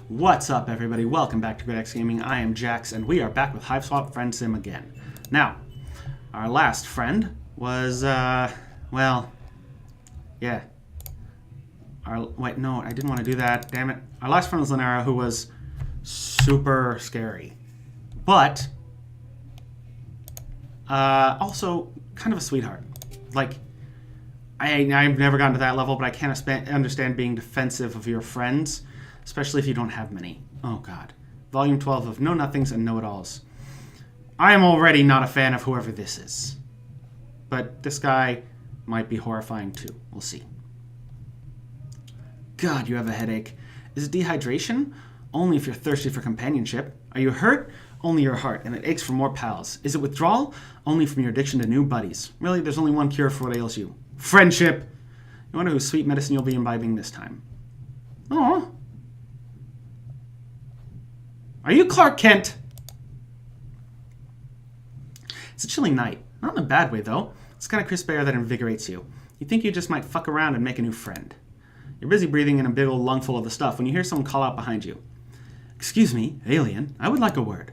What's up, everybody? Welcome back to Greataxe Gaming. I am Jax, and we are back with Hiveswap Friendsim again. Now, our last friend was, well, yeah. Wait, no, I didn't want to do that. Damn it. Our last friend was Linera, who was super scary. But, also kind of a sweetheart. Like, I've never gotten to that level, but I can't understand being defensive of your friends, especially if you don't have many. Oh, God. Volume 12 of Know Nothings and Know-It-Alls. I am already not a fan of whoever this is. But this guy might be horrifying, too. We'll see. God, you have a headache. Is it dehydration? Only if you're thirsty for companionship. Are you hurt? Only your heart, and it aches for more pals. Is it withdrawal? Only from your addiction to new buddies. Really, there's only one cure for what ails you. Friendship! You wonder whose sweet medicine you'll be imbibing this time. Aww. Are you Clark Kent? It's a chilly night. Not in a bad way, though. It's kind of crisp air that invigorates you. You think you just might fuck around and make a new friend. You're busy breathing in a big old lungful of the stuff when you hear someone call out behind you. Excuse me, alien, I would like a word.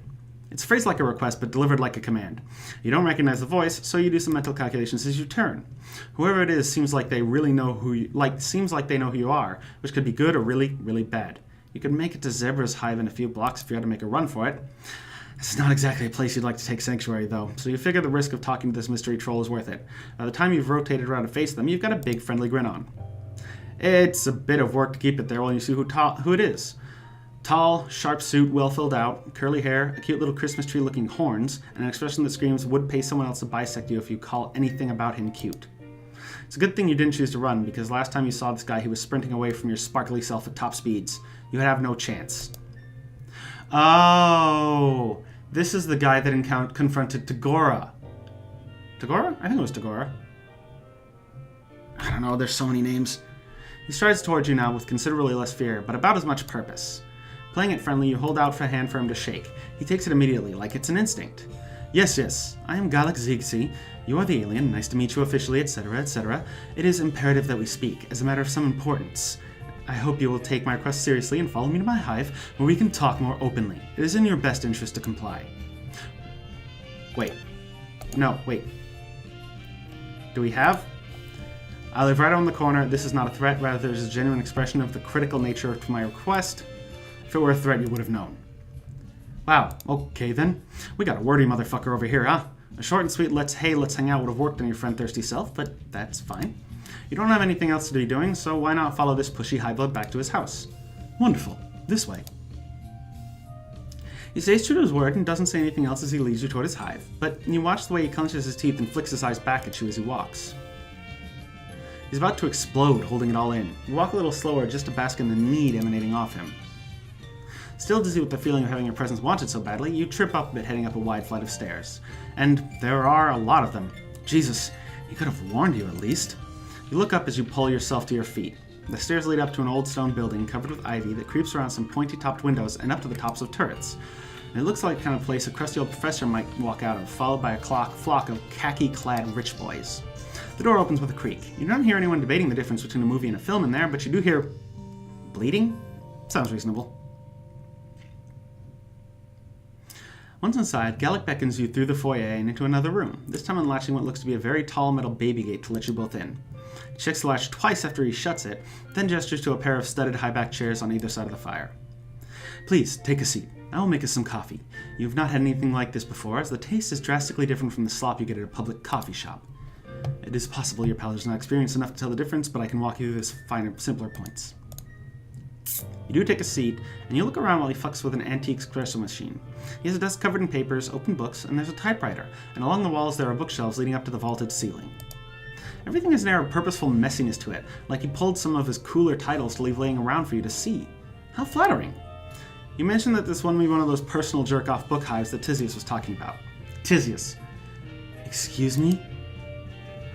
It's phrased like a request, but delivered like a command. You don't recognize the voice, so you do some mental calculations as you turn. Whoever it is seems like they really know who you know who you are, which could be good or really, really bad. You could make it to Zebra's Hive in a few blocks if you had to make a run for it. It's not exactly a place you'd like to take sanctuary, though, so you figure the risk of talking to this mystery troll is worth it. By the time you've rotated around to face them, you've got a big friendly grin on. It's a bit of work to keep it there while you see who it is. Tall, sharp suit, well filled out, curly hair, a cute little Christmas tree looking horns, and an expression that screams would pay someone else to bisect you if you call anything about him cute. It's a good thing you didn't choose to run, because last time you saw this guy he was sprinting away from your sparkly self at top speeds. You would have no chance. Oh, this is the guy that confronted Tagora. Tagora? I think it was Tagora. I don't know, there's so many names. He strides towards you now with considerably less fear, but about as much purpose. Playing it friendly, you hold out for a hand for him to shake. He takes it immediately, like it's an instinct. Yes, I am GreataxeJakz. You are the alien. Nice to meet you officially, etc., etc. It is imperative that we speak, as a matter of some importance. I hope you will take my request seriously and follow me to my hive, where we can talk more openly. It is in your best interest to comply. Wait. No, wait. Do we have? I live right around the corner. This is not a threat, rather it is a genuine expression of the critical nature of my request. If it were a threat, you would have known. Wow, okay then. We got a wordy motherfucker over here, huh? A short and sweet let's hang out would have worked on your friend thirsty self, but that's fine. You don't have anything else to be doing, so why not follow this pushy highblood back to his house? Wonderful. This way. He stays true to his word and doesn't say anything else as he leads you toward his hive, but you watch the way he clenches his teeth and flicks his eyes back at you as he walks. He's about to explode, holding it all in. You walk a little slower just to bask in the need emanating off him. Still dizzy with the feeling of having your presence wanted so badly, you trip up a bit heading up a wide flight of stairs. And there are a lot of them. Jesus, he could have warned you at least. You look up as you pull yourself to your feet. The stairs lead up to an old stone building covered with ivy that creeps around some pointy-topped windows and up to the tops of turrets. And it looks like the kind of place a crusty old professor might walk out of, followed by a flock of khaki-clad rich boys. The door opens with a creak. You don't hear anyone debating the difference between a movie and a film in there, but you do hear bleeding? Sounds reasonable. Once inside, Gallic beckons you through the foyer and into another room, this time unlatching what looks to be a very tall metal baby gate to let you both in. He checks the latch twice after he shuts it, then gestures to a pair of studded high-back chairs on either side of the fire. Please, take a seat. I will make us some coffee. You've not had anything like this before, as the taste is drastically different from the slop you get at a public coffee shop. It is possible your palate is not experienced enough to tell the difference, but I can walk you through this finer, simpler points. You do take a seat, and you look around while he fucks with an antique espresso machine. He has a desk covered in papers, open books, and there's a typewriter, and along the walls there are bookshelves leading up to the vaulted ceiling. Everything has an air of purposeful messiness to it, like he pulled some of his cooler titles to leave laying around for you to see. How flattering! You mentioned that this one would be one of those personal jerk-off book hives that Tizius was talking about. Tizius. Excuse me?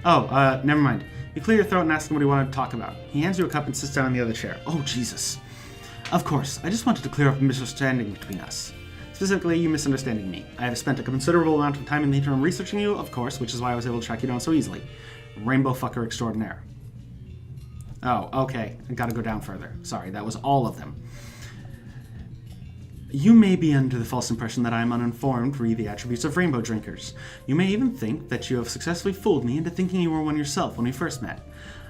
Oh, never mind. You clear your throat and ask him what he wanted to talk about. He hands you a cup and sits down in the other chair. Oh, Jesus. Of course, I just wanted to clear up a misunderstanding between us. Specifically, you misunderstanding me. I have spent a considerable amount of time in the interim researching you, of course, which is why I was able to track you down so easily. Rainbow fucker extraordinaire. Oh, okay. I gotta go down further. Sorry, that was all of them. You may be under the false impression that I am uninformed re the attributes of rainbow drinkers. You may even think that you have successfully fooled me into thinking you were one yourself when we first met.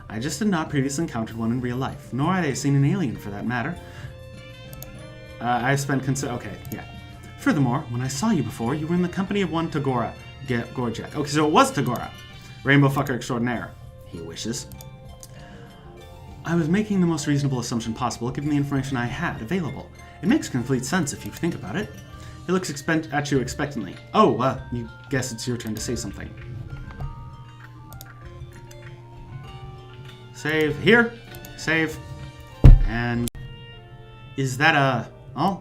I just had not previously encountered one in real life, nor had I seen an alien for that matter. I've spent okay, yeah. Furthermore, when I saw you before, you were in the company of one Tagora. Gorjak. Okay, so it was Tagora. Rainbow fucker extraordinaire. He wishes. I was making the most reasonable assumption possible given the information I had available. It makes complete sense if you think about it. He looks at you expectantly. Oh, you guess it's your turn to say something. Save here. Save. And is that oh?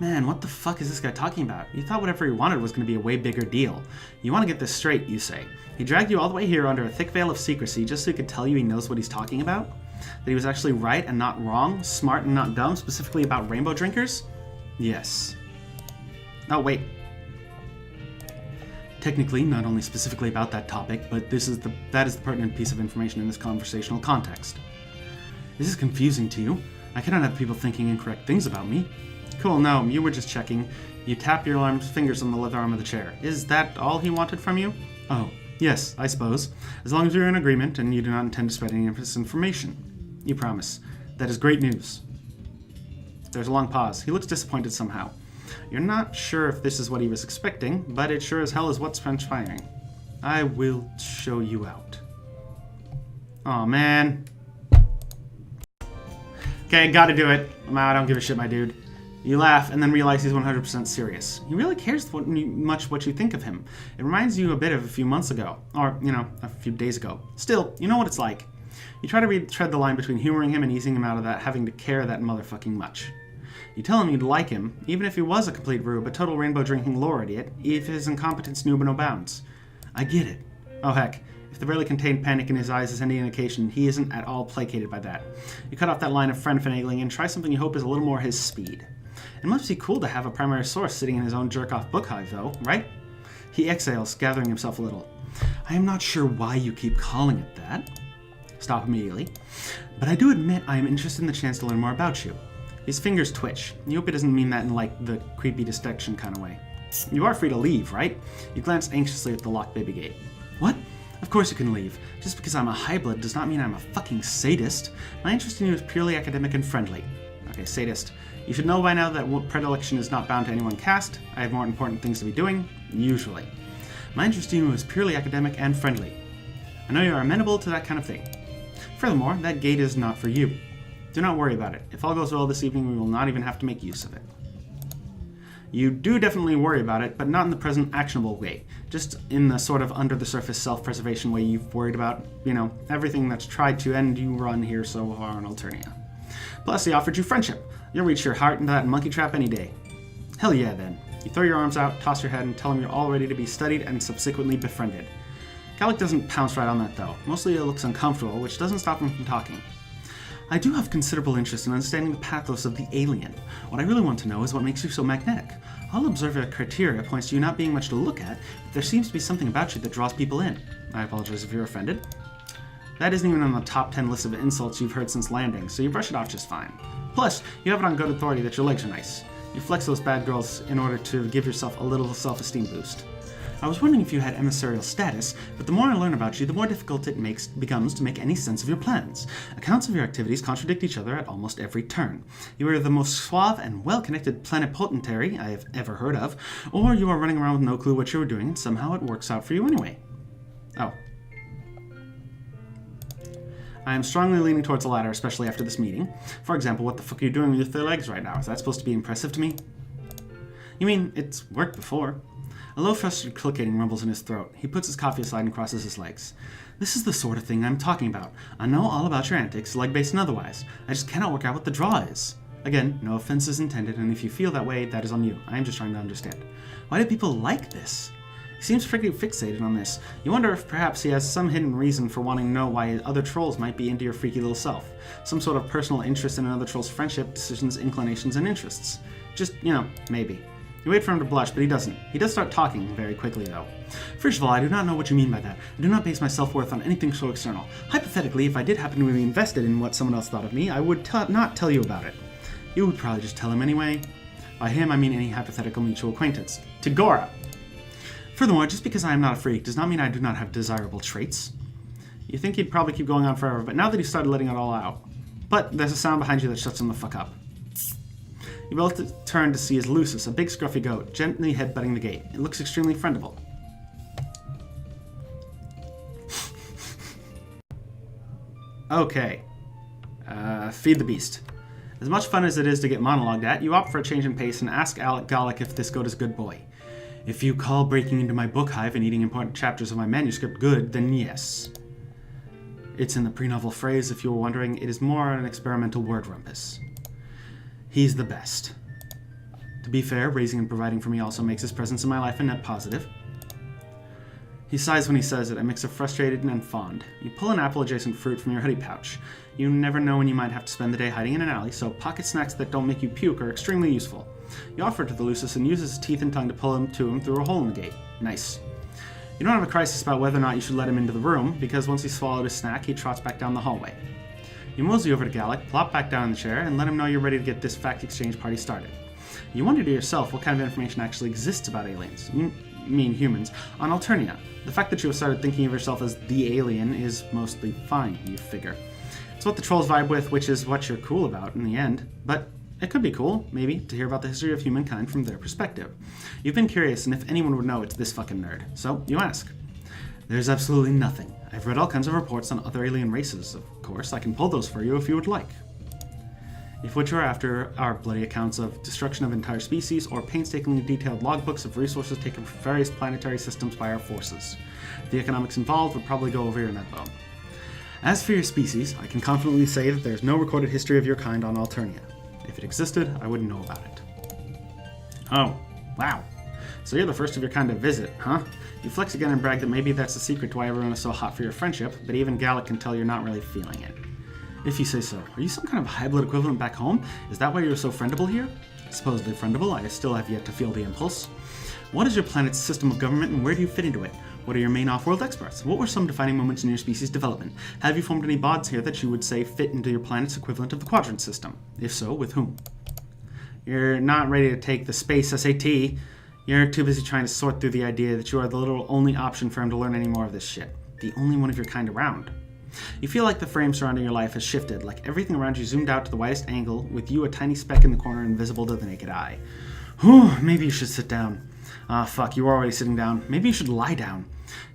Man, what the fuck is this guy talking about? You thought whatever he wanted was going to be a way bigger deal. You want to get this straight, you say. He dragged you all the way here under a thick veil of secrecy just so he could tell you he knows what he's talking about? That he was actually right and not wrong, smart and not dumb, specifically about rainbow drinkers? Yes. Oh, wait. Technically, not only specifically about that topic, but that is the pertinent piece of information in this conversational context. Is this confusing to you? I cannot have people thinking incorrect things about me. Cool, no, you were just checking. You tap your fingers on the leather arm of the chair. Is that all he wanted from you? Oh, yes, I suppose. As long as you're in agreement and you do not intend to spread any of this information. You promise. That is great news. There's a long pause. He looks disappointed somehow. You're not sure if this is what he was expecting, but it sure as hell is what's transpiring. I will show you out. Aw, man. Okay, gotta do it. I don't give a shit, my dude. You laugh and then realize he's 100% serious. He really cares much what you think of him. It reminds you a bit of a few months ago. Or, a few days ago. Still, you know what it's like. You try to tread the line between humoring him and easing him out of that having to care that motherfucking much. You tell him you'd like him, even if he was a complete rube, a total rainbow-drinking lore idiot, if his incompetence knew no bounds. I get it. Oh heck, if the barely contained panic in his eyes is any indication, he isn't at all placated by that. You cut off that line of friend finagling and try something you hope is a little more his speed. It must be cool to have a primary source sitting in his own jerk-off book hive, though, right? He exhales, gathering himself a little. I am not sure why you keep calling it that. Stop immediately. But I do admit I am interested in the chance to learn more about you. His fingers twitch. You hope it doesn't mean that in, the creepy dissection kind of way. You are free to leave, right? You glance anxiously at the locked baby gate. What? Of course you can leave. Just because I'm a high-blood does not mean I'm a fucking sadist. My interest in you is purely academic and friendly. Okay, sadist. You should know by now that predilection is not bound to any one caste. I have more important things to be doing, usually. My interest in you is purely academic and friendly. I know you are amenable to that kind of thing. Furthermore, that gate is not for you. Do not worry about it. If all goes well this evening, we will not even have to make use of it. You do definitely worry about it, but not in the present actionable way. Just in the sort of under-the-surface self-preservation way you've worried about, everything that's tried to end you run here so far in Alternia. Plus, he offered you friendship. You'll reach your heart into that monkey trap any day. Hell yeah, then. You throw your arms out, toss your head, and tell him you're all ready to be studied and subsequently befriended. Gallic doesn't pounce right on that, though. Mostly it looks uncomfortable, which doesn't stop him from talking. I do have considerable interest in understanding the pathos of the alien. What I really want to know is what makes you so magnetic. All observer criteria points to you not being much to look at, but there seems to be something about you that draws people in. I apologize if you're offended. That isn't even on the top 10 list of insults you've heard since landing, so you brush it off just fine. Plus, you have it on good authority that your legs are nice. You flex those bad girls in order to give yourself a little self-esteem boost. I was wondering if you had emissarial status, but the more I learn about you, the more difficult it becomes to make any sense of your plans. Accounts of your activities contradict each other at almost every turn. You are the most suave and well-connected plenipotentiary I have ever heard of, or you are running around with no clue what you were doing, and somehow it works out for you anyway. Oh. I am strongly leaning towards the latter, especially after this meeting. For example, what the fuck are you doing with your legs right now? Is that supposed to be impressive to me? You mean, it's worked before. A low, frustrated clicking rumbles in his throat. He puts his coffee aside and crosses his legs. This is the sort of thing I'm talking about. I know all about your antics, leg-based and otherwise. I just cannot work out what the draw is. Again, no offense is intended, and if you feel that way, that is on you. I am just trying to understand. Why do people like this? He seems freaking fixated on this. You wonder if perhaps he has some hidden reason for wanting to know why other trolls might be into your freaky little self. Some sort of personal interest in another troll's friendship, decisions, inclinations, and interests. Just, maybe. You wait for him to blush, but he doesn't. He does start talking very quickly, though. First of all, I do not know what you mean by that. I do not base my self-worth on anything so external. Hypothetically, if I did happen to be invested in what someone else thought of me, I would not tell you about it. You would probably just tell him anyway. By him, I mean any hypothetical mutual acquaintance. To Gora. Furthermore, just because I am not a freak does not mean I do not have desirable traits. You think he'd probably keep going on forever, but now that he started letting it all out. But there's a sound behind you that shuts him the fuck up. You both turn to see his Lucis, a big scruffy goat, gently headbutting the gate. It looks extremely friendable. Okay. Feed the beast. As much fun as it is to get monologued at, you opt for a change in pace and ask Gallic if this goat is a good boy. If you call breaking into my book hive and eating important chapters of my manuscript good, then yes. It's in the pre-novel phrase, if you were wondering. It is more an experimental word rumpus. He's the best. To be fair, raising and providing for me also makes his presence in my life a net positive. He sighs when he says it, a mix of frustrated and fond. You pull an apple-adjacent fruit from your hoodie pouch. You never know when you might have to spend the day hiding in an alley, so pocket snacks that don't make you puke are extremely useful. You offer it to the Lucis and uses his teeth and tongue to pull him to him through a hole in the gate. Nice. You don't have a crisis about whether or not you should let him into the room, because once he's swallowed his snack, he trots back down the hallway. You mosey over to Gallic, plop back down in the chair, and let him know you're ready to get this fact exchange party started. You wonder to yourself what kind of information actually exists about aliens, humans, on Alternia. The fact that you have started thinking of yourself as the alien is mostly fine, you figure. It's what the trolls vibe with, which is what you're cool about in the end, but it could be cool, maybe, to hear about the history of humankind from their perspective. You've been curious, and if anyone would know, it's this fucking nerd. So, you ask. There's absolutely nothing. I've read all kinds of reports on other alien races. Of course, I can pull those for you if you would like. If what you're after are bloody accounts of destruction of entire species or painstakingly detailed logbooks of resources taken from various planetary systems by our forces, the economics involved would probably go over your net bone. As for your species, I can confidently say that there's no recorded history of your kind on Alternia. If it existed, I wouldn't know about it. Oh, wow. So you're the first of your kind to visit, huh? You flex again and brag that maybe that's the secret to why everyone is so hot for your friendship, but even Gallic can tell you're not really feeling it. If you say so, are you some kind of high-blood equivalent back home? Is that why you're so friendable here? Supposedly friendable, I still have yet to feel the impulse. What is your planet's system of government and where do you fit into it? What are your main off-world experts? What were some defining moments in your species' development? Have you formed any bonds here that you would say fit into your planet's equivalent of the quadrant system? If so, with whom? You're not ready to take the space SAT. You're too busy trying to sort through the idea that you are the literal only option for him to learn any more of this shit. The only one of your kind around. You feel like the frame surrounding your life has shifted, like everything around you zoomed out to the widest angle, with you a tiny speck in the corner invisible to the naked eye. Whew, maybe you should sit down. Ah, fuck, you were already sitting down. Maybe you should lie down.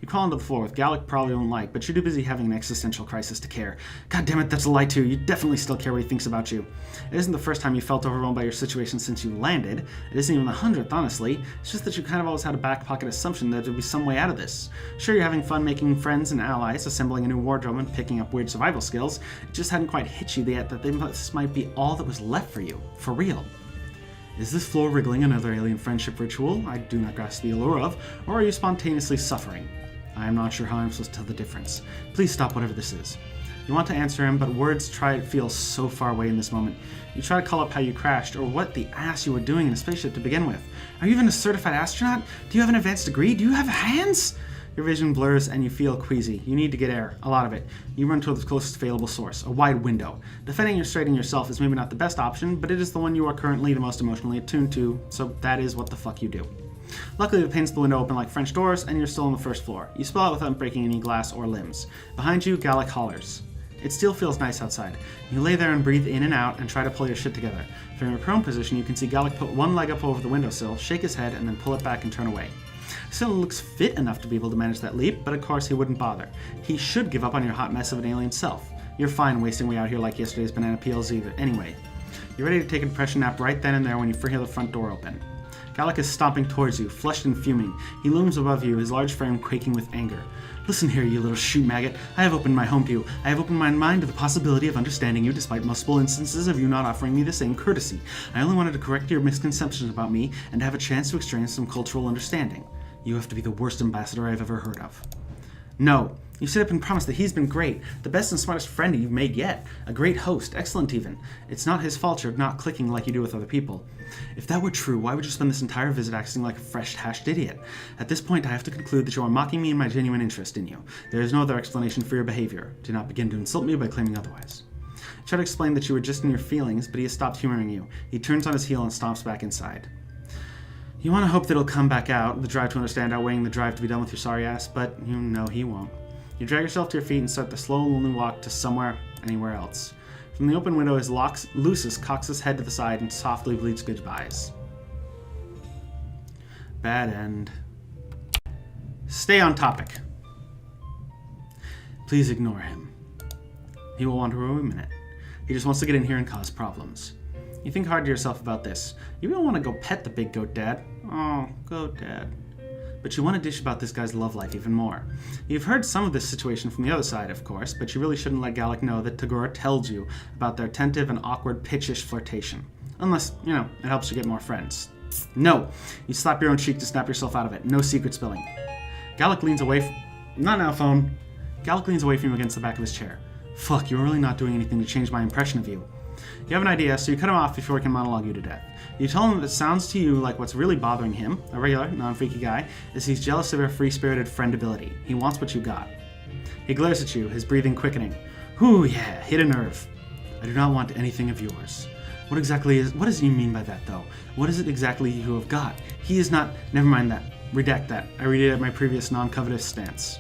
You crawl onto the floor, with Gallic probably won't like, but you're too busy having an existential crisis to care. God damn it, that's a lie too. You definitely still care what he thinks about you. It isn't the first time you felt overwhelmed by your situation since you landed. It isn't even the 100th, honestly. It's just that you kind of always had a back pocket assumption that there'd be some way out of this. Sure, you're having fun making friends and allies, assembling a new wardrobe and picking up weird survival skills. It just hadn't quite hit you yet that this might be all that was left for you. For real. Is this floor wriggling another alien friendship ritual I do not grasp the allure of, or are you spontaneously suffering? I am not sure how I'm supposed to tell the difference. Please stop whatever this is. You want to answer him, but words feel so far away in this moment. You try to call up how you crashed, or what the ass you were doing in a spaceship to begin with. Are you even a certified astronaut? Do you have an advanced degree? Do you have hands? Your vision blurs and you feel queasy. You need to get air, a lot of it. You run toward the closest available source, a wide window. Defending your straightening yourself is maybe not the best option, but it is the one you are currently the most emotionally attuned to, so that is what the fuck you do. Luckily, the panes of the window open like French doors, and you're still on the first floor. You spill out without breaking any glass or limbs. Behind you, Gallic hollers. It still feels nice outside. You lay there and breathe in and out and try to pull your shit together. From your prone position, you can see Gallic put one leg up over the windowsill, shake his head, and then pull it back and turn away. Still looks fit enough to be able to manage that leap, but of course he wouldn't bother. He should give up on your hot mess of an alien self. You're fine wasting away out here like yesterday's banana peels either. Anyway, you're ready to take a depression nap right then and there when you hear the front door open. Gallic is stomping towards you, flushed and fuming. He looms above you, his large frame quaking with anger. Listen here, you little shoe maggot. I have opened my home to you. I have opened my mind to the possibility of understanding you despite multiple instances of you not offering me the same courtesy. I only wanted to correct your misconceptions about me and have a chance to exchange some cultural understanding. You have to be the worst ambassador I've ever heard of. No. You sit up and promise that he's been great, the best and smartest friend you've made yet, a great host, excellent even. It's not his fault you're not clicking like you do with other people. If that were true, why would you spend this entire visit acting like a fresh-hashed idiot? At this point, I have to conclude that you are mocking me and my genuine interest in you. There is no other explanation for your behavior. Do not begin to insult me by claiming otherwise. You try to explain that you were just in your feelings, but he has stopped humoring you. He turns on his heel and stomps back inside. You want to hope that he'll come back out, the drive to understand outweighing the drive to be done with your sorry ass, but you know he won't. You drag yourself to your feet and start the slow, lonely walk to somewhere, anywhere else. From the open window, his Lucius cocks his head to the side and softly bleats goodbyes. Bad end. Stay on topic. Please ignore him. He will want to ruin a minute. He just wants to get in here and cause problems. You think hard to yourself about this. You really want to go pet the big goat dad. Oh, goat dad. But you want to dish about this guy's love life even more. You've heard some of this situation from the other side, of course, but you really shouldn't let Galak know that Tagora tells you about their attentive and awkward pitchish flirtation. Unless, it helps you get more friends. No! You slap your own cheek to snap yourself out of it. No secret spilling. Galak leans away from... Not now, phone. Galak leans away from you against the back of his chair. Fuck, you're really not doing anything to change my impression of you. You have an idea, so you cut him off before he can monologue you to death. You tell him that it sounds to you like what's really bothering him, a regular, non-freaky guy, is he's jealous of your free-spirited friendability. He wants what you got. He glares at you, his breathing quickening. Whew, yeah, hit a nerve. I do not want anything of yours. What does he mean by that, though? What is it exactly you have got? He is not... Never mind that. Redact that. I redated my previous non-covetous stance.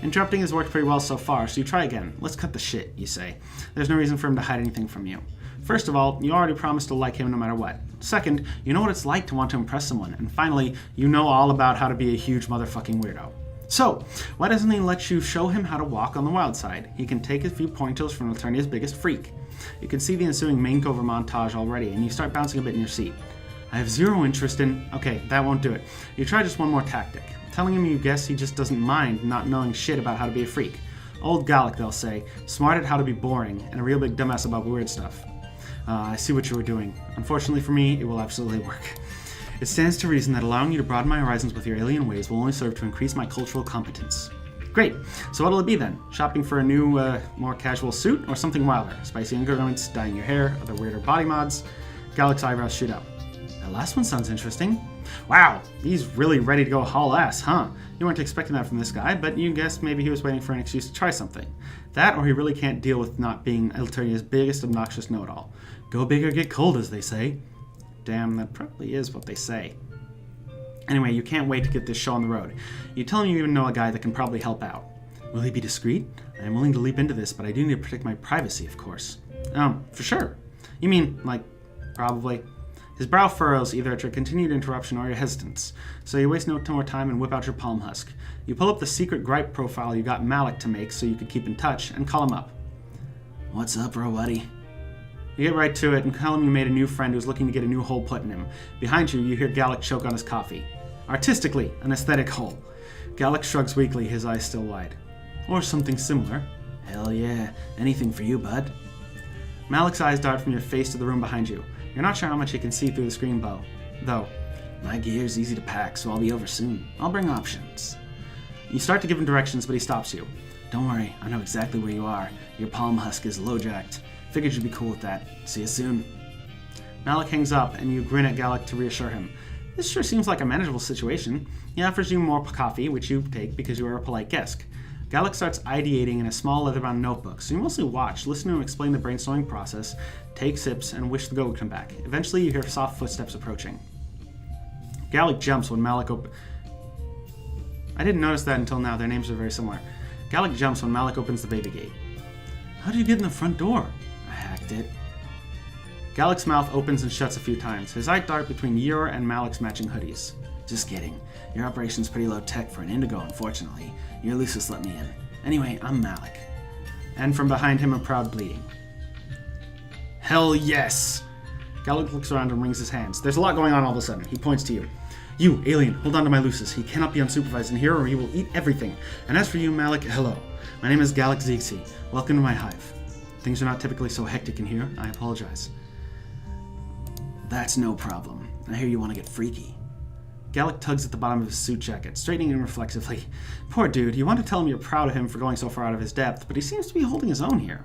Interrupting has worked pretty well so far, so you try again. Let's cut the shit, you say. There's no reason for him to hide anything from you. First of all, you already promised to like him no matter what. Second, you know what it's like to want to impress someone. And finally, you know all about how to be a huge motherfucking weirdo. So, why doesn't he let you show him how to walk on the wild side? He can take a few pointers from Eternia's biggest freak. You can see the ensuing makeover montage already, and you start bouncing a bit in your seat. I have zero interest in... Okay, that won't do it. You try just one more tactic. Telling him you guess he just doesn't mind not knowing shit about how to be a freak. Old Galak, they'll say, smart at how to be boring, and a real big dumbass about weird stuff. I see what you were doing. Unfortunately for me, it will absolutely work. It stands to reason that allowing you to broaden my horizons with your alien ways will only serve to increase my cultural competence. Great. So what'll it be then? Shopping for a new, more casual suit, or something wilder? Spicy undergarments, dyeing your hair, other weirder body mods? Galak's eyebrows shoot up. That last one sounds interesting. Wow, he's really ready to go haul ass, huh? You weren't expecting that from this guy, but you guessed maybe he was waiting for an excuse to try something. That, or he really can't deal with not being Eternia's biggest obnoxious know-it-all. Go big or get cold, as they say. Damn, that probably is what they say. Anyway, you can't wait to get this show on the road. You tell him you even know a guy that can probably help out. Will he be discreet? I am willing to leap into this, but I do need to protect my privacy, of course. For sure. You mean, probably. His brow furrows either at your continued interruption or your hesitance, so you waste no more time and whip out your palm husk. You pull up the secret gripe profile you got Malik to make so you could keep in touch, and call him up. What's up, bro, buddy? You get right to it and tell him you made a new friend who's looking to get a new hole put in him. Behind you, you hear Galak choke on his coffee. Artistically, an aesthetic hole. Galak shrugs weakly, his eyes still wide. Or something similar. Hell yeah, anything for you, bud. Malik's eyes dart from your face to the room behind you. You're not sure how much you can see through the screen though. My gear's easy to pack, so I'll be over soon. I'll bring options. You start to give him directions, but he stops you. Don't worry, I know exactly where you are. Your palm husk is low-jacked. Figured you'd be cool with that. See you soon. Malik hangs up, and you grin at Galak to reassure him. This sure seems like a manageable situation. He offers you more coffee, which you take because you are a polite guest. Galak starts ideating in a small leather-bound notebook, so you mostly watch, listen to him explain the brainstorming process, take sips, and wish the goat would come back. Eventually, you hear soft footsteps approaching. Galak jumps when Malik I didn't notice that until now. Their names are very similar. Galak jumps when Malik opens the baby gate. How did you get in the front door? I hacked it. Galak's mouth opens and shuts a few times. His eye dart between your and Malik's matching hoodies. Just kidding. Your operation's pretty low tech for an indigo, unfortunately. Your Lucius let me in. Anyway, I'm Malik. And from behind him, a proud bleating. Hell yes! Galak looks around and wrings his hands. There's a lot going on all of a sudden. He points to you. You, alien, hold on to my Lucius. He cannot be unsupervised in here or he will eat everything. And as for you, Malik, hello. My name is GreataxeJakz. Welcome to my hive. Things are not typically so hectic in here. I apologize. That's no problem. I hear you want to get freaky. Galak tugs at the bottom of his suit jacket, straightening him reflexively. Poor dude, you want to tell him you're proud of him for going so far out of his depth, but he seems to be holding his own here.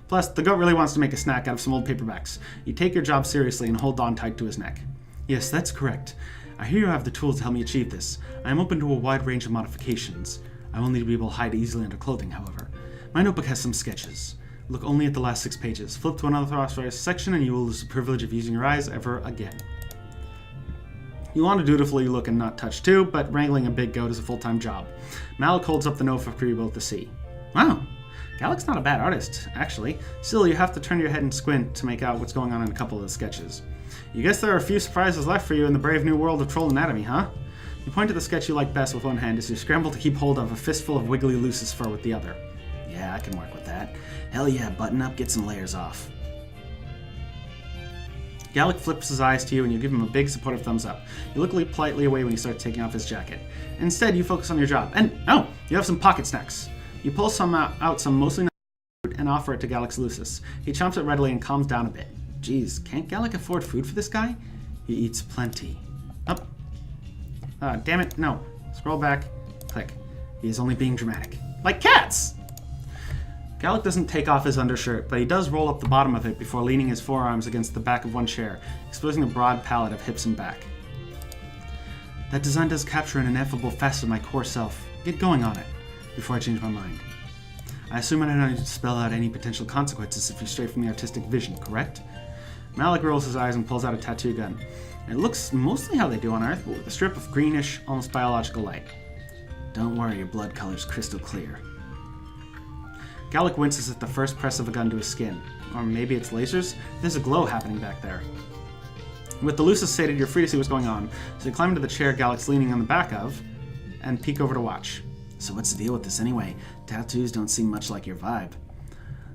Plus, the goat really wants to make a snack out of some old paperbacks. You take your job seriously and hold on tight to his neck. Yes, that's correct. I hear you have the tools to help me achieve this. I am open to a wide range of modifications. I will need to be able to hide easily under clothing, however. My notebook has some sketches. Look only at the last 6 pages. Flip to another authorized section and you will lose the privilege of using your eyes ever again. You want to dutifully look and not touch too, but wrangling a big goat is a full-time job. Malik holds up the note for you both to see. Wow, Galak's not a bad artist, actually. Still, you have to turn your head and squint to make out what's going on in a couple of the sketches. You guess there are a few surprises left for you in the brave new world of troll anatomy, huh? You point to the sketch you like best with one hand as you scramble to keep hold of a fistful of wiggly Lucis fur with the other. Yeah, I can work with that. Hell yeah, button up, get some layers off. Galak flips his eyes to you and you give him a big supportive thumbs up. You look politely away when he starts taking off his jacket. Instead, you focus on your job. And, oh, you have some pocket snacks. You pull out some mostly food and offer it to Galak's Lucis. He chomps it readily and calms down a bit. Geez, can't Galak afford food for this guy? He eats plenty. Up. Damn it, no. Scroll back. Click. He is only being dramatic. Like cats! Galak doesn't take off his undershirt, but he does roll up the bottom of it before leaning his forearms against the back of one chair, exposing a broad palette of hips and back. That design does capture an ineffable facet of my core self. Get going on it, before I change my mind. I assume I don't need to spell out any potential consequences if you stray from the artistic vision, correct? Malik rolls his eyes and pulls out a tattoo gun. It looks mostly how they do on Earth, but with a strip of greenish, almost biological light. Don't worry, your blood color's crystal clear. Galak winces at the first press of a gun to his skin. Or maybe it's lasers? There's a glow happening back there. With the Lucis sated, you're free to see what's going on, so you climb into the chair Galak's leaning on the back of, and peek over to watch. So what's the deal with this anyway? Tattoos don't seem much like your vibe.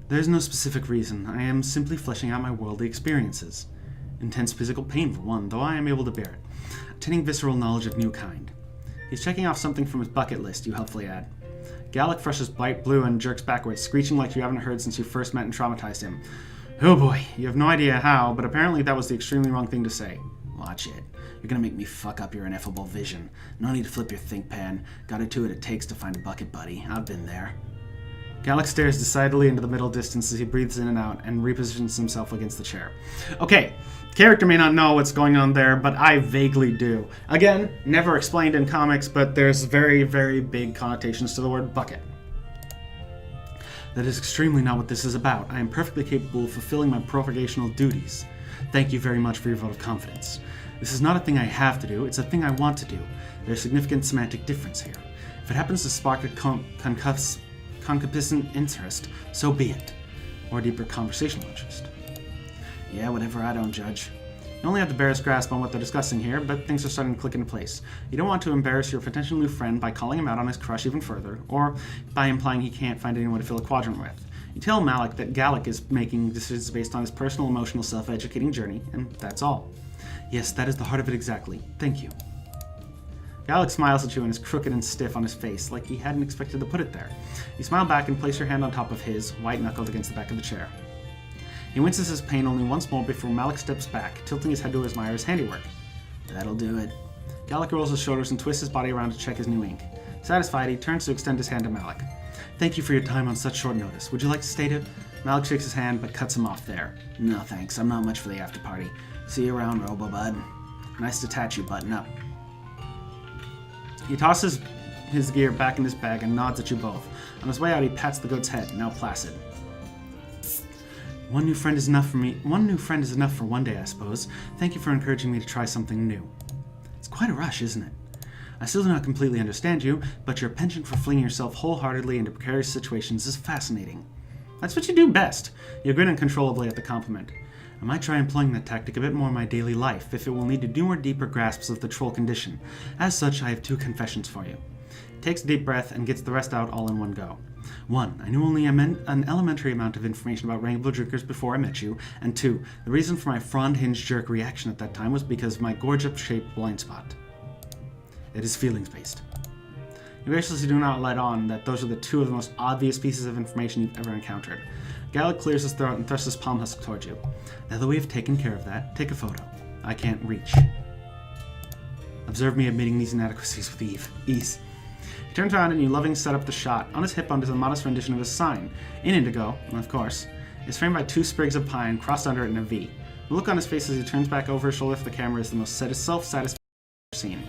There's no specific reason. I am simply fleshing out my worldly experiences. Intense physical pain for one, though I am able to bear it. Attaining visceral knowledge of new kind. He's checking off something from his bucket list, you helpfully add. Galak flushes bright blue and jerks backwards, screeching like you haven't heard since you first met and traumatized him. Oh boy, you have no idea how, but apparently that was the extremely wrong thing to say. Watch it. You're gonna make me fuck up your ineffable vision. No need to flip your think pan. Gotta do what it takes to find a bucket, buddy. I've been there. Galak stares decidedly into the middle distance as he breathes in and out and repositions himself against the chair. Okay, character may not know what's going on there, but I vaguely do. Again, never explained in comics, but there's very, very big connotations to the word bucket. That is extremely not what this is about. I am perfectly capable of fulfilling my propagational duties. Thank you very much for your vote of confidence. This is not a thing I have to do, it's a thing I want to do. There's significant semantic difference here. If it happens to spark a concupiscent interest, so be it. Or deeper conversational interest. Yeah, whatever, I don't judge. You only have the barest grasp on what they're discussing here, but things are starting to click into place. You don't want to embarrass your potential new friend by calling him out on his crush even further, or by implying he can't find anyone to fill a quadrant with. You tell Malik that Galak is making decisions based on his personal, emotional, self-educating journey, and that's all. Yes, that is the heart of it exactly. Thank you. Galak smiles at you and is crooked and stiff on his face, like he hadn't expected to put it there. You smile back and place your hand on top of his, white-knuckled against the back of the chair. He winces his pain only once more before Malik steps back, tilting his head to admire his handiwork. That'll do it. Galak rolls his shoulders and twists his body around to check his new ink. Satisfied, he turns to extend his hand to Malik. Thank you for your time on such short notice. Would you like to stay to... Malik shakes his hand, but cuts him off there. No thanks, I'm not much for the after party. See you around, Robo-Bud. Nice to tattoo, button up. He tosses his gear back in his bag and nods at you both. On his way out, he pats the goat's head, now placid. One new friend is enough for one day, I suppose. Thank you for encouraging me to try something new. It's quite a rush, isn't it? I still do not completely understand you, but your penchant for flinging yourself wholeheartedly into precarious situations is fascinating. That's what you do best. You grin uncontrollably at the compliment. I might try employing that tactic a bit more in my daily life, if it will lead to newer, deeper grasps of the troll condition. As such, I have 2 confessions for you. He takes a deep breath and gets the rest out all in one go. 1. I knew only an elementary amount of information about rainbow drinkers before I met you, and 2. The reason for my frond hinge jerk reaction at that time was because of my gorge-up-shaped blind spot. It is feelings-based. You graciously do not let on that those are the 2 of the most obvious pieces of information you've ever encountered. Galak clears his throat and thrusts his palm husk towards you. Now that we have taken care of that, take a photo. I can't reach. Observe me admitting these inadequacies with ease. He turns around and you lovingly set up the shot. On his hip under a modest rendition of his sign, in indigo, of course, is framed by 2 sprigs of pine crossed under it in a V. The look on his face as he turns back over his shoulder for the camera is the most self-satisfying I've ever seen.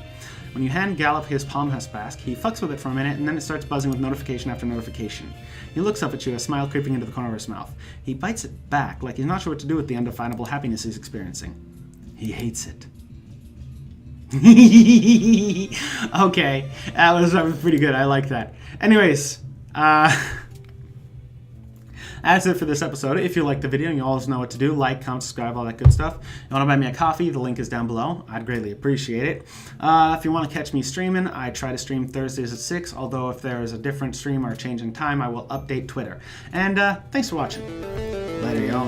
When you hand Gallop his palm husk mask, he fucks with it for a minute and then it starts buzzing with notification after notification. He looks up at you, a smile creeping into the corner of his mouth. He bites it back, like he's not sure what to do with the undefinable happiness he's experiencing. He hates it. Okay, that was pretty good. I like that. Anyways, that's it for this episode. If you liked the video, you always know what to do. Like, comment, subscribe, all that good stuff. If you want to buy me a coffee, the link is down below. I'd greatly appreciate it. If you want to catch me streaming, I try to stream Thursdays at 6, although if there is a different stream or a change in time, I will update Twitter. And thanks for watching. Later, y'all.